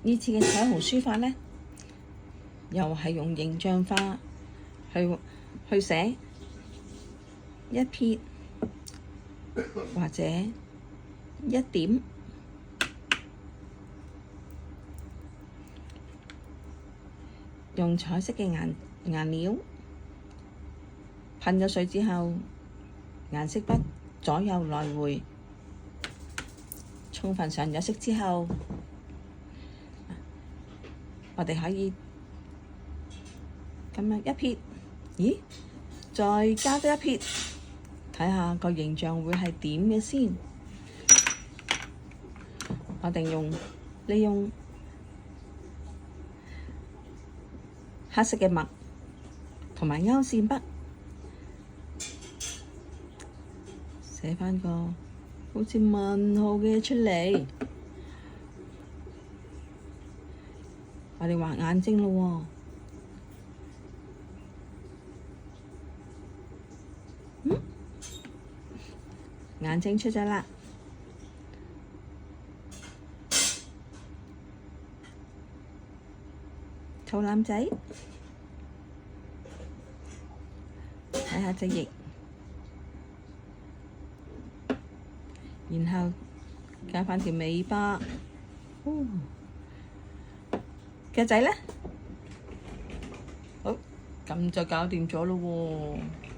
呢次嘅彩虹書法呢，又係用形象化去寫一撇或者一點，用彩色嘅顏料噴咗水之後，顏色筆左右來回充分上咗色之後，我哋可以咁樣一撇，咦？再加多一撇，睇下個形象會係點嘅先。我哋利用黑色嘅墨同埋勾線筆，寫返個好似問號嘅出嚟。我哋畫眼睛咯喎，眼睛出咗啦。肚腩仔，睇下隻翼，然後加返條尾巴。腳仔呢？好，咁就搞掂咗咯喎。